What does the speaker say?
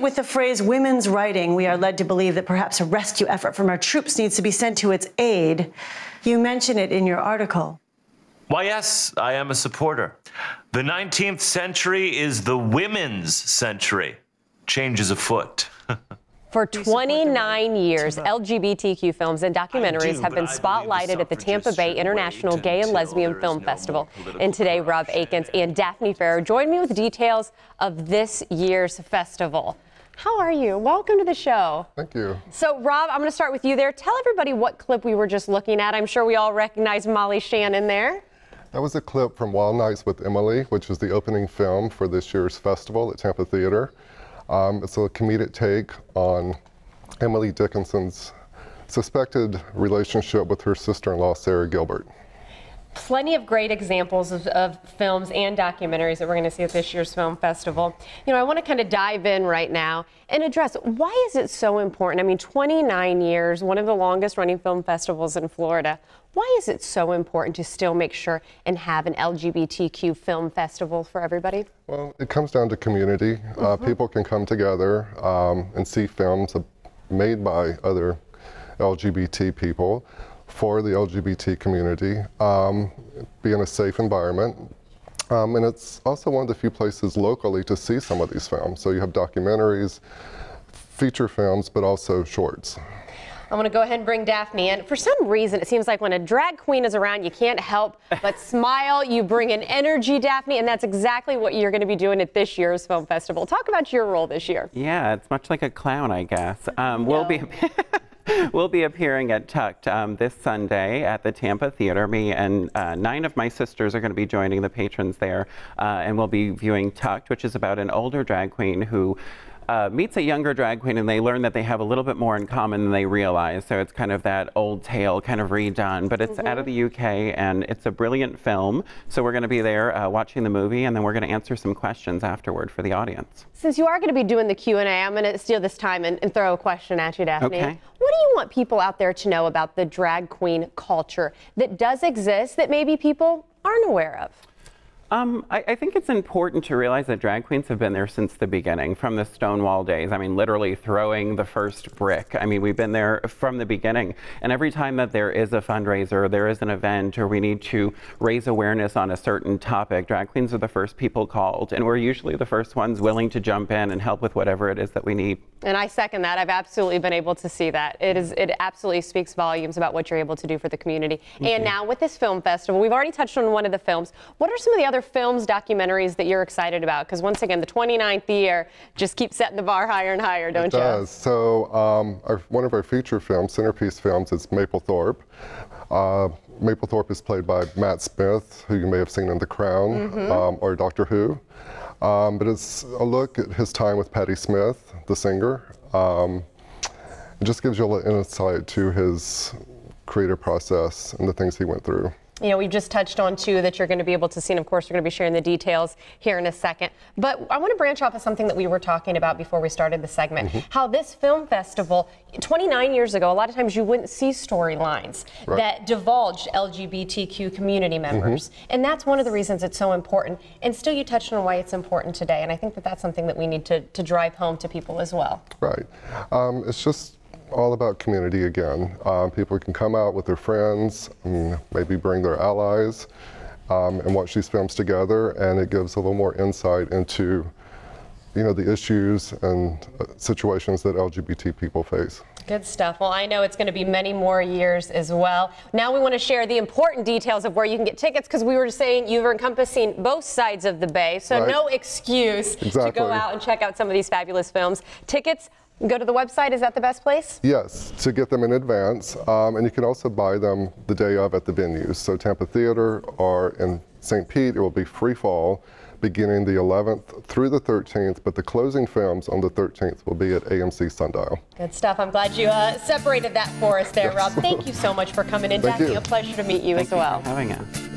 With the phrase women's writing, we are led to believe that perhaps a rescue effort from our troops needs to be sent to its aid. You mention it in your article. Why, yes, I am a supporter. The 19th century is the women's century. Change is afoot. For 29 years, LGBTQ films and documentaries have been spotlighted at the Tampa Bay International Gay and Lesbian Film Festival. And today, Rob Akins and Daphne Farrow join me with details of this year's festival. How are you? Welcome to the show. Thank you. So, Rob, I'm going to start with you there. Tell everybody what clip we were just looking at. I'm sure we all recognize Molly Shannon there. That was a clip from Wild Nights with Emily, which is the opening film for this year's festival at Tampa Theater. It's a comedic take on Emily Dickinson's suspected relationship with her sister-in-law, Sarah Gilbert. Plenty of great examples of films and documentaries that we're going to see at this year's film festival. You know, I want to kind of dive in right now and address why is it so important? I mean, 29 years, one of the longest running film festivals in Florida. Why is it so important to still make sure and have an LGBTQ film festival for everybody? Well, it comes down to community. People can come together and see films made by other LGBT people for the LGBT community, be in a safe environment. And it's also one of the few places locally to see some of these films. So you have documentaries, feature films, but also shorts. I'm going to go ahead and bring Daphne in. For some reason, it seems like when a drag queen is around, you can't help but smile. You bring in energy, Daphne, and that's exactly what you're going to be doing at this year's film festival. Talk about your role this year. Yeah, it's much like a clown, I guess. We'll be appearing at Tucked this Sunday at the Tampa Theater. Me and 9 of my sisters are going to be joining the patrons there, and we'll be viewing Tucked, which is about an older drag queen who meets a younger drag queen, and they learn that they have a little bit more in common than they realize. So it's kind of that old tale kind of redone, but it's out of the UK, and it's a brilliant film. So we're going to be there watching the movie, and then we're going to answer some questions afterward for the audience. Since you are going to be doing the Q&A, I'm going to steal this time and throw a question at you, Daphne. Okay. What do you want people out there to know about the drag queen culture that does exist that maybe people aren't aware of? I think it's important to realize that drag queens have been there since the beginning, from the Stonewall days. I mean, literally throwing the first brick. I mean, we've been there from the beginning. And every time that there is a fundraiser, there is an event, or we need to raise awareness on a certain topic, drag queens are the first people called. And we're usually the first ones willing to jump in and help with whatever it is that we need. And I second that. I've absolutely been able to see that. It absolutely speaks volumes about what you're able to do for the community. And now with this film festival, we've already touched on one of the films. What are some of the other films, documentaries that you're excited about? Because once again, the 29th year just keeps setting the bar higher and higher, don't you? It does. So one of our feature films, centerpiece films, is Mapplethorpe. Mapplethorpe is played by Matt Smith, who you may have seen in The Crown or Doctor Who. But it's a look at his time with Patti Smith, the singer. It just gives you a little insight to his creative process and the things he went through. You know, we've just touched on two that you're going to be able to see, and of course, we're going to be sharing the details here in a second. But I want to branch off of something that we were talking about before we started the segment, how this film festival, 29 years ago, a lot of times you wouldn't see storylines that divulged LGBTQ community members. And that's one of the reasons it's so important. And still, you touched on why it's important today. And I think that that's something that we need to drive home to people as well. Right. It's just all about community again. People can come out with their friends, maybe bring their allies, and watch these films together, and it gives a little more insight into, you know, the issues and situations that LGBT people face. Good stuff. Well, I know it's going to be many more years as well. Now we want to share the important details of where you can get tickets, because we were saying you were encompassing both sides of the bay, so no excuse to go out and check out some of these fabulous films. Tickets, go to the website. Is that the best place? Yes, to get them in advance. And you can also buy them the day of at the venues. So Tampa Theater or in St. Pete, it will be free fall beginning the 11th through the 13th, but the closing films on the 13th will be at AMC Sundial. Good stuff. I'm glad you separated that for us there, Rob. Thank you so much for coming in. Daphne, a pleasure to meet you as well. Thank you for having us.